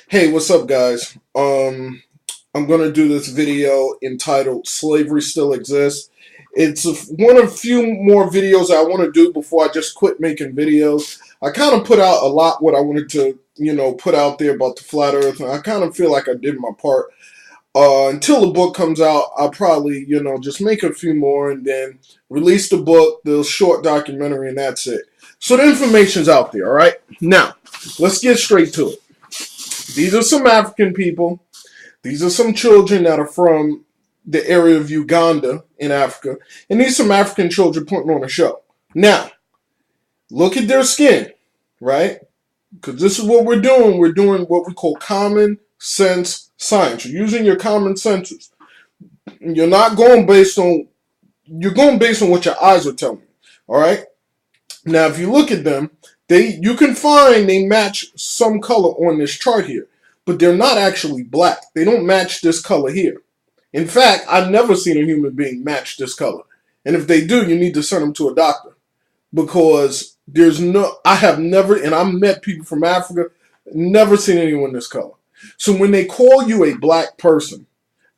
Hey, what's up, guys? I'm gonna do this video entitled "Slavery Still Exists." One of few more videos I want to do before I just quit making videos. I kind of put out a lot what I wanted to, put out there about the flat Earth, and I kind of feel like I did my part. Until the book comes out, I'll probably, just make a few more and then release the book, the short documentary, and that's it. So the information's out there, all right? Now, let's get straight to it. These are some African people. These are some children that are from the area of Uganda in Africa. And these are some African children putting on a show. Now, look at their skin, right? Because this is what we're doing. We're doing what we call common sense science. You're using your common senses. You're not going based on, you're going based on what your eyes are telling you. All right? Now, if you look at them, you can find they match some color on this chart here, but they're not actually black. They don't match this color here. In fact, I've never seen a human being match this color. And if they do, you need to send them to a doctor because I have never, and I've met people from Africa, never seen anyone this color. So when they call you a black person,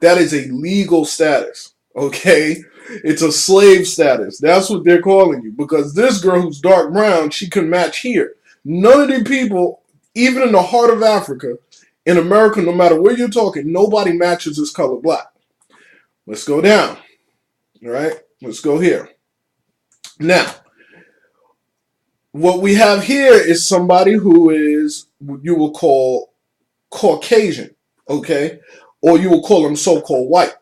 that is a legal status, okay? It's a slave status. That's what they're calling you. Because this girl who's dark brown, she can match here. None of the people, even in the heart of Africa, in America, no matter where you're talking, nobody matches this color black. Let's go down. All right? Let's go here. Now, what we have here is somebody who is what you will call Caucasian, okay? Or you will call them so-called white.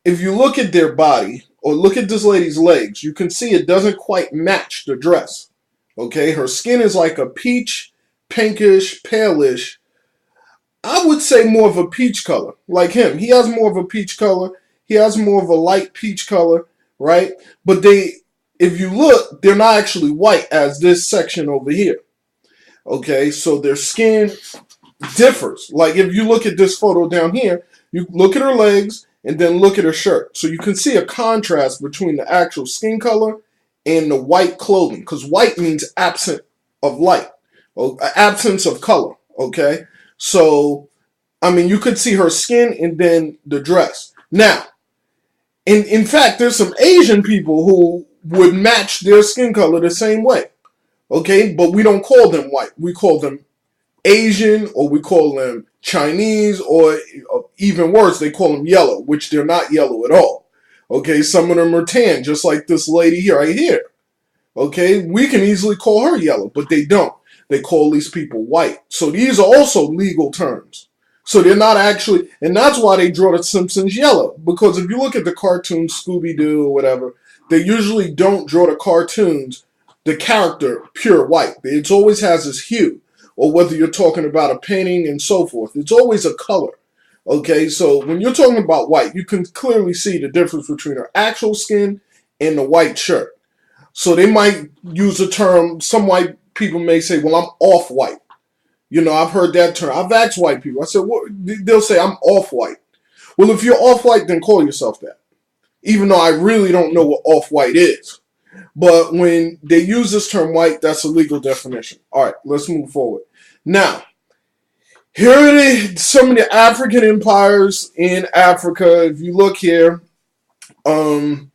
If you look at their body, or look at this lady's legs, you can see it doesn't quite match the dress. Okay, her skin is like a peach, pinkish, palish. I would say more of a peach color, like him. He has more of a peach color. He has more of a light peach color, right? But if you look, they're not actually white as this section over here. Okay, so their skin differs. Like if you look at this photo down here, you look at her legs, and then look at her shirt. So you can see a contrast between the actual skin color and the white clothing, because white means absent of light, or absence of color, okay? So, I mean, you could see her skin and then the dress. Now, in fact, there's some Asian people who would match their skin color the same way, okay? But we don't call them white. We call them Asian, or we call them Chinese, or even worse, they call them yellow, which they're not yellow at all. Okay, some of them are tan, just like this lady here, right here. Okay, we can easily call her yellow, but they don't. They call these people white. So these are also legal terms. So they're not actually, and that's why they draw the Simpsons yellow. Because if you look at the cartoons, Scooby-Doo or whatever, they usually don't draw the cartoons, the character, pure white. It always has this hue. Or whether you're talking about a painting and so forth. It's always a color. Okay, so when you're talking about white, you can clearly see the difference between her actual skin and the white shirt. So they might use a term, some white people may say, well, I'm off-white. You know, I've heard that term. I've asked white people. I said, what? They'll say, I'm off-white. Well, if you're off-white, then call yourself that. Even though I really don't know what off-white is. But when they use this term white, that's a legal definition. All right, let's move forward. Now, here are some of the African empires in Africa. If you look here, you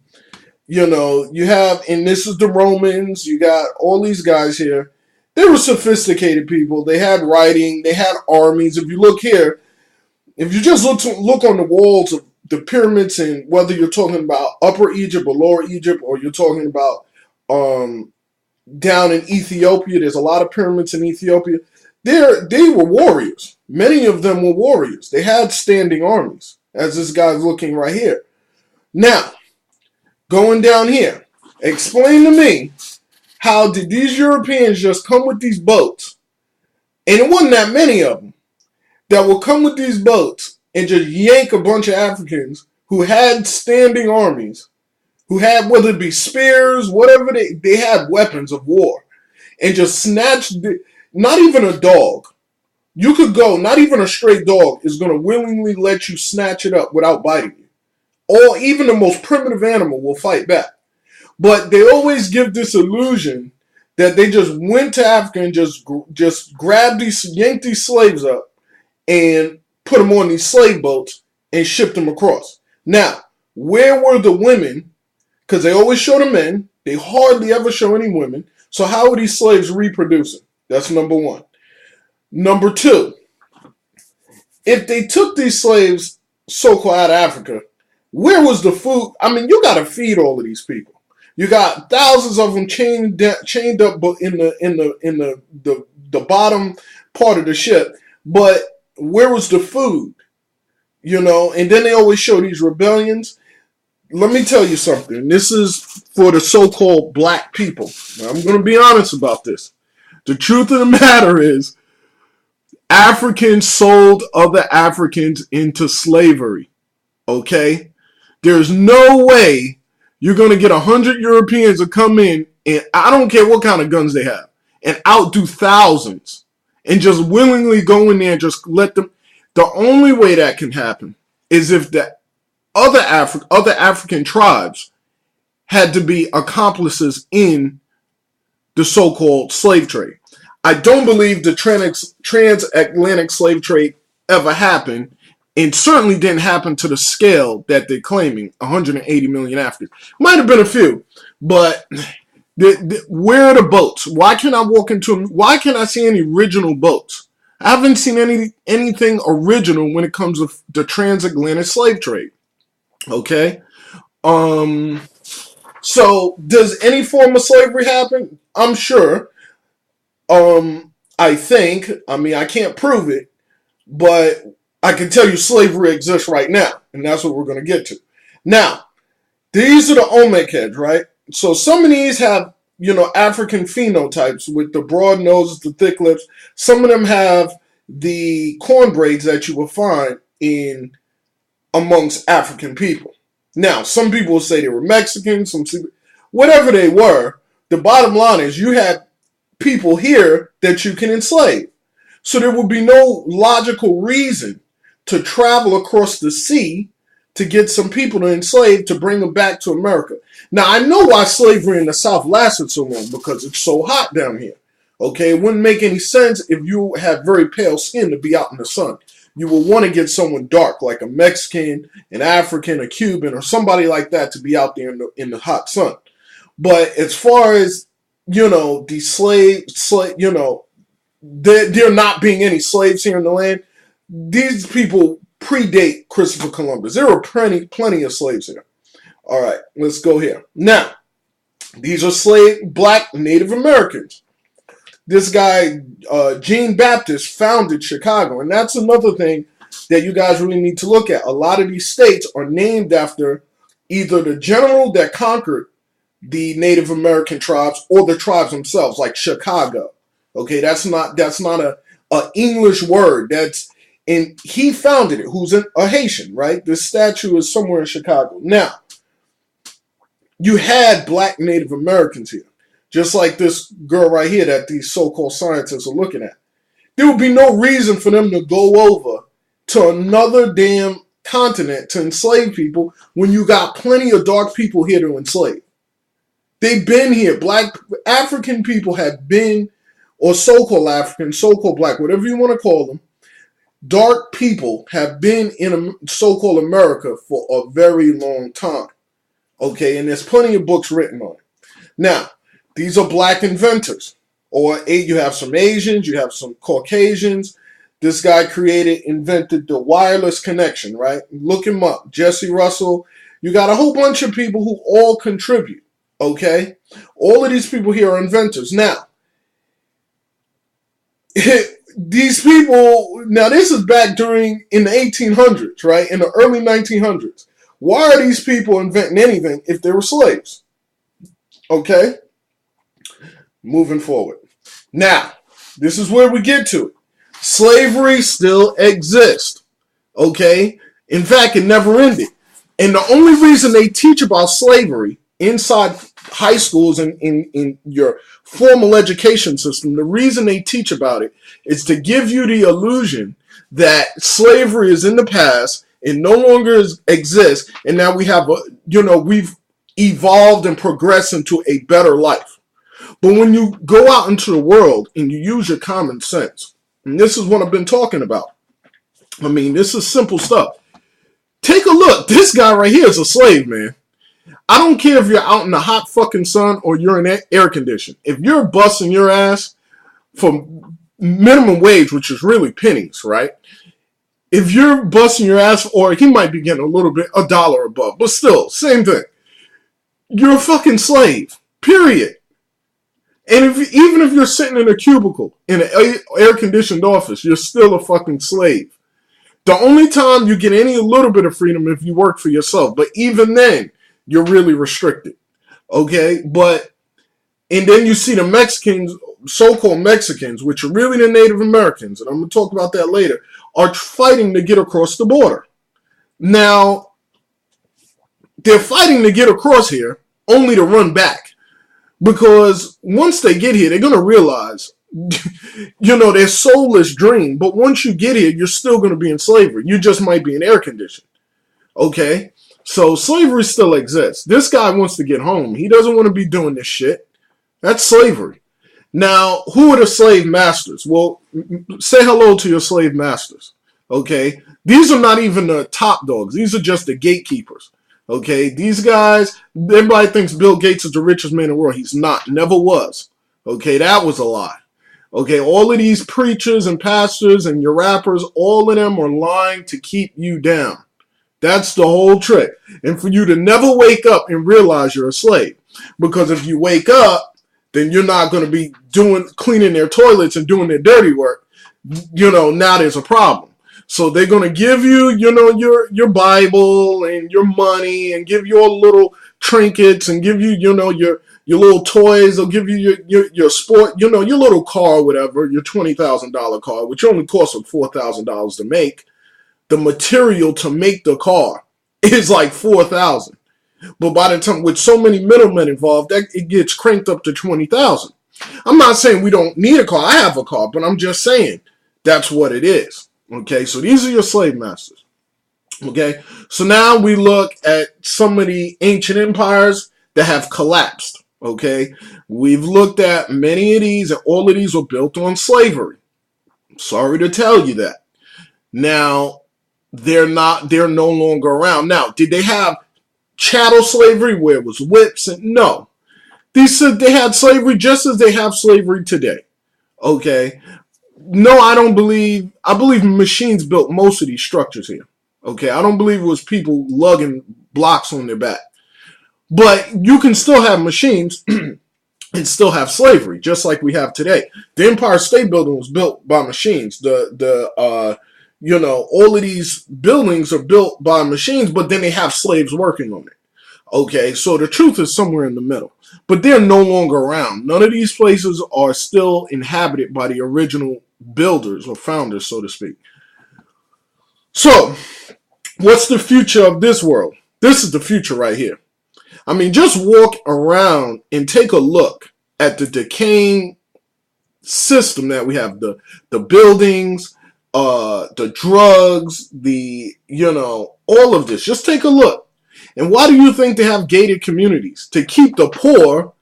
have, and this is the Romans, you got all these guys here. They were sophisticated people. They had writing, they had armies. If you look here, if you just look on the walls of the pyramids, and whether you're talking about Upper Egypt or Lower Egypt, or you're talking about down in Ethiopia, there's a lot of pyramids in Ethiopia. They were warriors. Many of them were warriors. They had standing armies, as this guy's looking right here. Now, going down here, explain to me, how did these Europeans just come with these boats, and it wasn't that many of them, that will come with these boats and just yank a bunch of Africans who had standing armies, who had, whether it be spears, whatever, they had weapons of war, and just snatch, not even a dog. You could go, not even a stray dog is going to willingly let you snatch it up without biting you. Or even the most primitive animal will fight back. But they always give this illusion that they just went to Africa and just yanked these slaves up and put them on these slave boats and shipped them across. Now, where were the women? Because they always show the men. They hardly ever show any women. So how are these slaves reproducing? That's number one. Number two, if they took these slaves so-called out of Africa, where was the food? I mean, you got to feed all of these people. You got thousands of them chained up in the bottom part of the ship. But where was the food? You know, and then they always show these rebellions. Let me tell you something. This is for the so-called black people. I'm going to be honest about this. The truth of the matter is, Africans sold other Africans into slavery. Okay? There's no way you're going to get 100 Europeans to come in, and I don't care what kind of guns they have, and outdo thousands, and just willingly go in there and just let them. The only way that can happen is if the other African tribes had to be accomplices in the so-called slave trade. I don't believe the transatlantic slave trade ever happened, and certainly didn't happen to the scale that they're claiming, 180 million Africans. Might have been a few, but where are the boats? Why can't I walk into them? Why can't I see any original boats? I haven't seen anything original when it comes to the transatlantic slave trade. Okay? So does any form of slavery happen? I'm sure. I think. I mean, I can't prove it, but I can tell you slavery exists right now, and that's what we're going to get to. Now, these are the Olmec heads, right? So some of these have, you know, African phenotypes with the broad noses, the thick lips. Some of them have the corn braids that you will find in amongst African people. Now, some people will say they were Mexican, whatever they were. The bottom line is you had people here that you can enslave. So there would be no logical reason to travel across the sea to get some people to enslave to bring them back to America. Now, I know why slavery in the South lasted so long, because it's so hot down here. Okay, it wouldn't make any sense if you have very pale skin to be out in the sun. You will want to get someone dark, like a Mexican, an African, a Cuban, or somebody like that to be out there in the hot sun. But as far as, you know, the you know, there not being any slaves here in the land, these people predate Christopher Columbus. There were plenty of slaves here. All right, let's go here. Now, these are black Native Americans. This guy, Jean Baptist, founded Chicago. And that's another thing that you guys really need to look at. A lot of these states are named after either the general that conquered the Native American tribes or the tribes themselves, like Chicago. Okay, that's not a English word. And he founded it, who's a Haitian, right? This statue is somewhere in Chicago. Now, you had black Native Americans here, just like this girl right here that these so-called scientists are looking at. There would be no reason for them to go over to another damn continent to enslave people when you got plenty of dark people here to enslave. They've been here. Black African people have been, or so-called African, so-called black, whatever you want to call them, dark people have been in so-called America for a very long time. Okay, and there's plenty of books written on it. Now, these are black inventors. Or you have some Asians, you have some Caucasians. This guy invented the wireless connection, right? Look him up. Jesse Russell. You got a whole bunch of people who all contribute. Okay? All of these people here are inventors. Now, these people, now this is back in the 1800s, right? In the early 1900s. Why are these people inventing anything if they were slaves? Okay? Moving forward. Now, this is where we get to it. Slavery still exists. Okay? In fact, it never ended. And the only reason they teach about slavery inside high schools and in your formal education system, the reason they teach about it is to give you the illusion that slavery is in the past, it no longer exists, and now we have we've evolved and progressed into a better life. But when you go out into the world and you use your common sense, and this is what I've been talking about. I mean, this is simple stuff. Take a look. This guy right here is a slave, man. I don't care if you're out in the hot fucking sun or you're in air condition. If you're busting your ass for minimum wage, which is really pennies, right? If you're busting your ass, or he might be getting a little bit, $1 above, but still, same thing. You're a fucking slave, period. And even if you're sitting in a cubicle in an air-conditioned office, you're still a fucking slave. The only time you get any little bit of freedom if you work for yourself, but even then, you're really restricted. Okay? And then you see the Mexicans, so-called Mexicans, which are really the Native Americans, and I'm going to talk about that later, are fighting to get across the border. Now, they're fighting to get across here only to run back. Because once they get here, they're going to realize, their soulless dream. But once you get here, you're still going to be in slavery. You just might be in air conditioning. Okay? So slavery still exists. This guy wants to get home. He doesn't want to be doing this shit. That's slavery. Now, who are the slave masters? Well, say hello to your slave masters. Okay? These are not even the top dogs. These are just the gatekeepers. Okay, these guys, everybody thinks Bill Gates is the richest man in the world. He's not, never was. Okay, that was a lie. Okay, all of these preachers and pastors and your rappers, all of them are lying to keep you down. That's the whole trick. And for you to never wake up and realize you're a slave. Because if you wake up, then you're not going to be cleaning their toilets and doing their dirty work. Now there's a problem. So they're going to give you, your Bible and your money and give you all little trinkets and give you, your little toys. They'll give you your sport, your little car or whatever, your $20,000 car, which only costs them $4,000 to make. The material to make the car is like $4,000. But by the time, with so many middlemen involved, it gets cranked up to $20,000. I'm not saying we don't need a car. I have a car, but I'm just saying that's what it is. Okay, so these are your slave masters. Okay, so now we look at some of the ancient empires that have collapsed. Okay, we've looked at many of these, and all of these were built on slavery. I'm sorry to tell you that. Now, they're no longer around. Now, did they have chattel slavery where it was whips? No. They had slavery just as they have slavery today. Okay. No, I believe machines built most of these structures here. Okay, I don't believe it was people lugging blocks on their back. But you can still have machines and still have slavery, just like we have today. The Empire State Building was built by machines. All of these buildings are built by machines, but then they have slaves working on it. Okay, so the truth is somewhere in the middle. But they're no longer around. None of these places are still inhabited by the original builders or founders, so to speak. So, what's the future of this world? This is the future right here. I mean, just walk around and take a look at the decaying system that we have. The buildings, the drugs, all of this. Just take a look. And why do you think they have gated communities? To keep the poor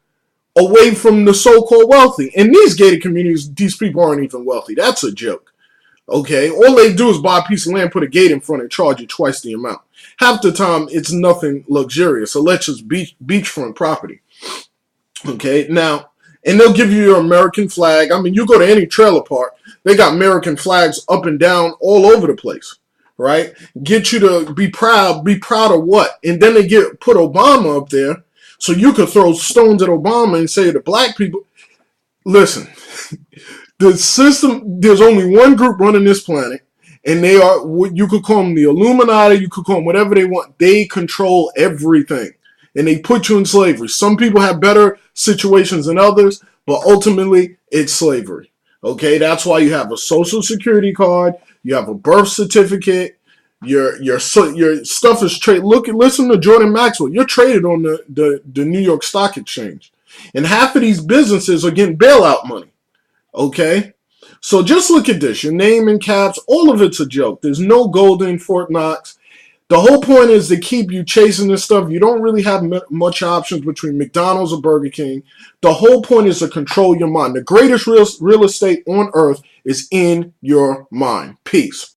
away from the so-called wealthy. In these gated communities, these people aren't even wealthy. That's a joke. Okay? All they do is buy a piece of land, put a gate in front, and charge you twice the amount. Half the time, it's nothing luxurious. So let's just beachfront property. Okay? Now, and they'll give you your American flag. I mean, you go to any trailer park, they got American flags up and down all over the place. Right? Get you to be proud. Be proud of what? And then they put Obama up there so you could throw stones at Obama and say to black people, listen, the system, there's only one group running this planet, and they are, you could call them the Illuminati, you could call them whatever they want. They control everything, and they put you in slavery. Some people have better situations than others, but ultimately, it's slavery. Okay? That's why you have a social security card. You have a birth certificate. Your stuff is traded. Listen to Jordan Maxwell. You're traded on the New York Stock Exchange, and half of these businesses are getting bailout money. Okay, so just look at this. Your name and caps, all of it's a joke. There's no gold in Fort Knox. The whole point is to keep you chasing this stuff. You don't really have much options between McDonald's or Burger King. The whole point is to control your mind. The greatest real estate on earth is in your mind. Peace.